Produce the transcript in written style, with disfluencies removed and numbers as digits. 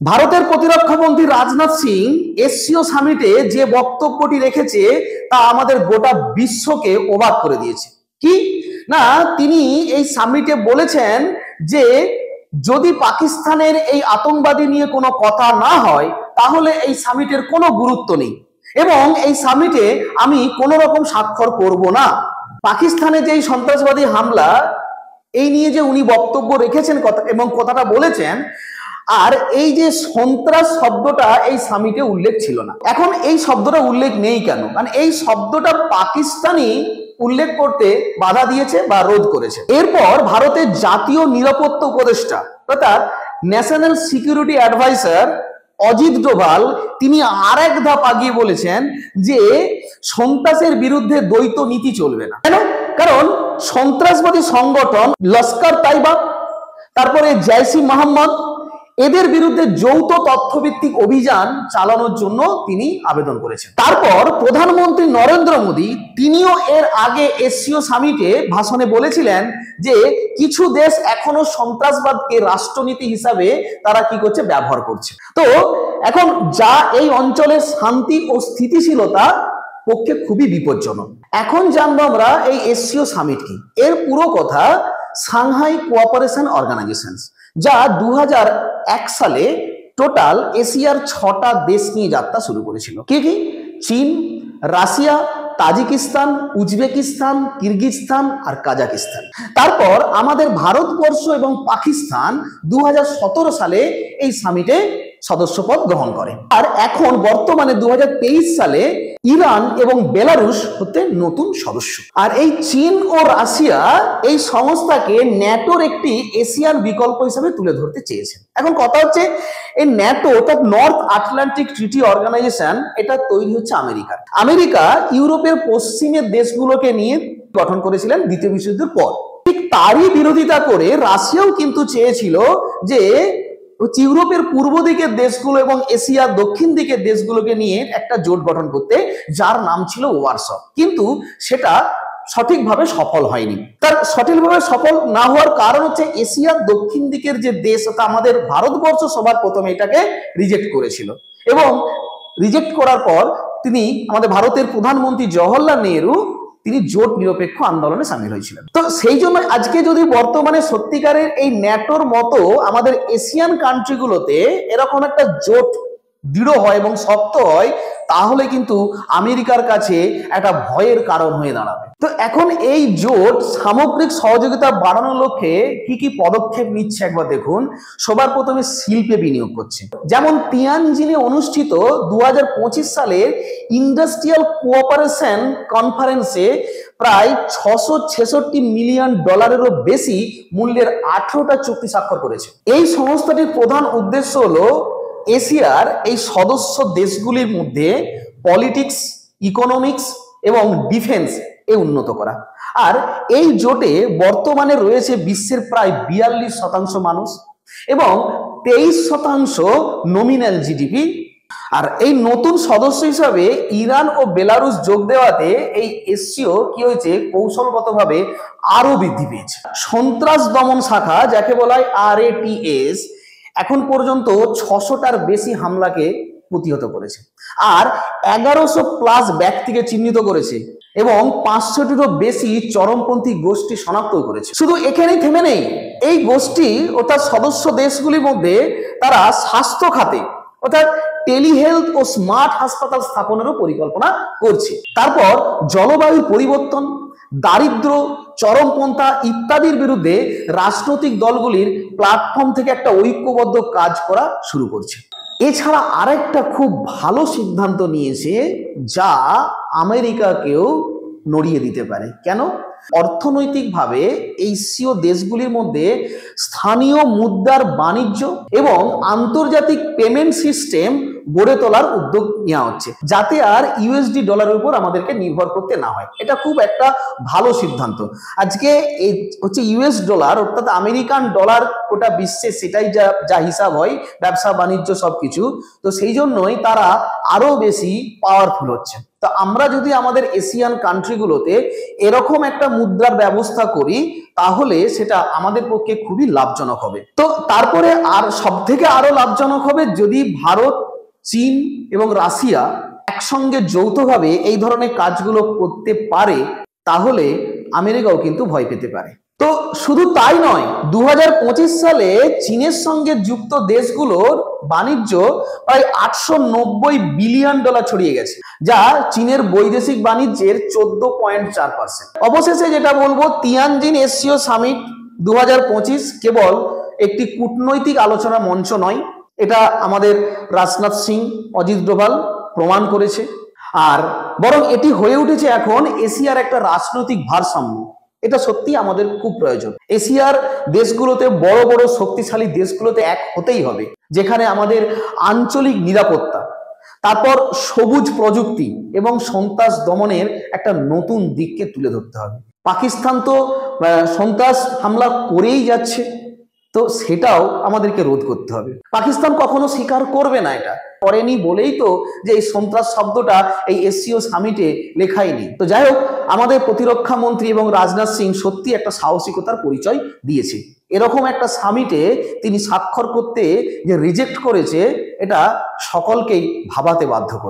ভারতের প্রতিরক্ষা মন্ত্রী রাজনাথ সিং এসসিও সামিটে যে বক্তব্যটি রেখেছে তা আমাদের গোটা বিশ্বকে অবাক করে দিয়েছে। কি না, তিনি এই সামিটে বলেছেন যে যদি পাকিস্তানের এই আতঙ্কবাদী নিয়ে কোনো কথা না হয় তাহলে এই সামিটের কোনো গুরুত্ব নেই এবং এই সামিটে আমি কোনো রকম স্বাক্ষর করব না। পাকিস্তানে যে সন্ত্রাসবাদী হামলা এই নিয়ে যে উনি বক্তব্য রেখেছেন কথা এবং কথাটা বলেছেন, আর এই যে সন্ত্রাস শব্দটা এই সামিটে উল্লেখ ছিল না। এখন এই শব্দটা উল্লেখ নেই কেন? কারণ এই শব্দটা পাকিস্তানি উল্লেখ করতে বাধা দিয়েছে বা রোধ করেছে। এরপর ভারতের জাতীয় নিরাপত্তা উপদেষ্টা অর্থাৎ national security advisor Ajit Doval তিনি আর এক ধাপ আগিয়ে বলেছেন যে সন্ত্রাসের বিরুদ্ধে দ্বৈত নীতি চলবে না। কেন? কারণ সন্ত্রাসবাদী সংগঠন লস্কর তাইবা, তারপরে জৈশ-ই মোহাম্মদ, এদের বিরুদ্ধে যৌথ তথ্যভিত্তিক অভিযান চালানোর জন্য তিনি আবেদন করেছেন। তারপর প্রধানমন্ত্রী নরেন্দ্র মোদী তিনিও এর আগে এসসিও সামিটে ভাষণে বলেছিলেন যে কিছু দেশ এখনো সন্ত্রাসবাদকে রাষ্ট্রনীতি হিসাবে তারা কি করছে, ব্যবহার করছে। তো এখন যা এই অঞ্চলের শান্তি ও স্থিতিশীলতা পক্ষে খুবই বিপজ্জনক। এখন জানবো আমরা এই এসসিও সামিট কি। এর পুরো কথা সাংহাই কোঅপারেশন অর্গানাইজেশন, যা 2001 সালে টোটাল এশিয়ার 6টা দেশ নিয়ে যাত্রা শুরু করেছিল। কি কি? চীন, রাশিয়া, তাজিকিস্তান, উজবেকিস্তান, কিরগিজস্তান আর কাজাকিস্তান। তারপর আমাদের ভারতবর্ষ এবং পাকিস্তান 2017 সালে এই সামিটে সদস্যপদ গ্রহণ করে। আর এখন বর্তমানে 2023 সালে ইরান এবং বেলারুশ হতে নতুন সদস্য। আর এই চীন ও রাশিয়া এই সংস্থাকে ন্যাটোর একটি এশিয়ান বিকল্প হিসেবে তুলে ধরতে চেয়েছেন। এখন কথা হচ্ছে এই ন্যাটো অর্থাৎ নর্থ আটলান্টিক ট্রিটি অর্গানাইজেশন, এটা তৈরি হচ্ছে আমেরিকা ইউরোপের পশ্চিমের দেশগুলোকে নিয়ে গঠন করেছিলেন দ্বিতীয় বিশ্বযুদ্ধের পর। ঠিক তারই বিরোধিতা করে রাশিয়াও কিন্তু চেয়েছিল যে ইউরোপের পূর্ব দিকের দেশগুলো এবং এশিয়ার দক্ষিণ দিকের দেশগুলোকে নিয়ে একটা জোট গঠন করতে, যার নাম ছিল ওয়ারশ। কিন্তু সেটা সঠিকভাবে সফল হয়নি। তার সঠিকভাবে সফল না হওয়ার কারণ হচ্ছে এশিয়ার দক্ষিণ দিকের যে দেশ, তা আমাদের ভারতবর্ষ সবার প্রথমে এটাকে রিজেক্ট করেছিল এবং রিজেক্ট করার পর তিনি আমাদের ভারতের প্রধানমন্ত্রী জওহরলাল নেহরু তিনি জোট নিরপেক্ষ আন্দোলনে সামিল হয়েছিলেন। তো সেই জন্য আজকে যদি বর্তমানে সত্যিকারের এই ন্যাটোর মতো আমাদের এশিয়ান কান্ট্রিগুলোতে এরকম একটা জোট দৃঢ় হয় এবং শক্ত হয়, তাহলে কিন্তু আমেরিকার কাছে একটা ভয়ের কারণ হয়ে দাঁড়াবে। তো এখন এই জোট সামগ্রিক সহযোগিতা বাড়ানোর লক্ষ্যে কি কি পদক্ষেপ নিচ্ছে একবার দেখুন। সবার প্রথমে শিল্পে বিনিয়োগ করছে। যেমন তিয়ানজিনে অনুষ্ঠিত 2025 সালের ইন্ডাস্ট্রিয়াল কোঅপারেশন কনফারেন্সে প্রায় $666 মিলিয়ন বেশি মূল্যের 18টা চুক্তি স্বাক্ষর করেছে। এই সংস্থাটির প্রধান উদ্দেশ্য হলো এশিয়ার এই সদস্য দেশগুলির মধ্যে পলিটিক্স, ইকোনমিক্স এবং ডিফেন্স উন্নত করা। আর এই জোটে বর্তমানে রয়েছে বিশ্বের প্রায় 42% মানুষ এবং 23% নমিনাল জিডিপি। আর এই নতুন সদস্য হিসাবে ইরান ও বেলারুশ যোগ দেওয়াতে এই এসসিও কি হয়েছে, কৌশলগতভাবে আরো বৃদ্ধি পেয়েছে। সন্ত্রাস দমন শাখা, যাকে বলা হয় RATS, এখন পর্যন্ত 600টার বেশি হামলাকে প্রতিহত করেছে আর 1100+ ব্যক্তিকে চিহ্নিত করেছে এবং 500টিরও বেশি চরমপন্থী গোষ্ঠী শনাক্ত করেছে। শুধু এখানেই থেমে নেই, এই গোষ্ঠী অর্থাৎ সদস্য দেশগুলির মধ্যে তারা স্বাস্থ্য খাতে অর্থাৎ টেলিহেলথ ও স্মার্ট হাসপাতাল স্থাপনেরও পরিকল্পনা করছে। তারপর জলবায়ু পরিবর্তন, দারিদ্র, চরমপন্থা ইত্যাদির বিরুদ্ধে রাজনৈতিক দলগুলির প্ল্যাটফর্ম থেকে একটা ঐক্যবদ্ধ কাজ করা শুরু করছে। এছাড়া আরেকটা খুব ভালো সিদ্ধান্ত নিয়েছে যা আমেরিকাকেও নড়িয়ে দিতে পারে। কেন? অর্থনৈতিকভাবে এশীয় দেশগুলির মধ্যে স্থানীয় মুদ্রার বাণিজ্য এবং আন্তর্জাতিক পেমেন্ট সিস্টেম গড়ে তোলার উদ্যোগ নেওয়া হচ্ছে, যাতে আর ইউএসডি ডলারের উপর আমাদেরকে নির্ভর করতে না হয়। এটা খুব একটা ভালো সিদ্ধান্ত। আজকে এই হচ্ছে ইউএস ডলার অর্থাৎ আমেরিকান ডলার গোটা বিশ্বে সেটাই যা যা হিসাব হয়, ব্যবসা বাণিজ্য সবকিছু, তো সেই জন্যই তারা আরো বেশি পাওয়ারফুল হচ্ছে। তো আমরা যদি আমাদের এশিয়ান কান্ট্রিগুলোতে এরকম একটা মুদ্রার ব্যবস্থা করি, তাহলে সেটা আমাদের পক্ষে খুবই লাভজনক হবে। তো তারপরে আর সব থেকে আরো লাভজনক হবে যদি ভারত, চীন এবং রাশিয়া একসঙ্গে যৌথভাবে এই ধরনের কাজগুলো করতে পারে, তাহলে আমেরিকাও কিন্তু ভয় পেতে পারে। তো শুধু তাই নয়, 2025 সালে চীনের সঙ্গে যুক্ত দেশগুলোর বাণিজ্য প্রায় 890 বিলিয়ন ডলার ছড়িয়ে গেছে, যা চীনের বৈদেশিক বাণিজ্যের 14.4%। অবশেষে যেটা বলবো, তিয়ানজিন এসসিও সামিট 2025 কেবল একটি কূটনৈতিক আলোচনা মঞ্চ নয়, এটা আমাদের রাজনাথ সিং, অজিত ডোভাল প্রমাণ করেছে, আর বরং এটি হয়ে উঠেছে এখন এশিয়ার একটা রাজনৈতিক ভারসাম্য। এটা সত্যি আমাদের খুব প্রয়োজন। এশিয়ার দেশগুলোতে, বড় বড় শক্তিশালী দেশগুলোতে এক হতেই হবে, যেখানে আমাদের আঞ্চলিক নিরাপত্তা, তারপর সবুজ প্রযুক্তি এবং সন্ত্রাস দমনের একটা নতুন দিককে তুলে ধরতে হবে। পাকিস্তান তো সন্ত্রাস হামলা করেই যাচ্ছে, তো সেটাও আমাদেরকে রোধ করতে হবে। পাকিস্তান কখনো স্বীকার করবে না, এটা করেনি বলেই তো যে এই সন্ত্রাস শব্দটা এই এসসিও সামিটে লেখাই নেই। তো যাই হোক, আমাদের প্রতিরক্ষা মন্ত্রী এবং রাজনাথ সিং সত্যি একটা সাহসিকতার পরিচয় দিয়েছে। এরকম একটা সামিটে তিনি স্বাক্ষর করতে যে রিজেক্ট করেছে, এটা সকলকেই ভাবাতে বাধ্য করে।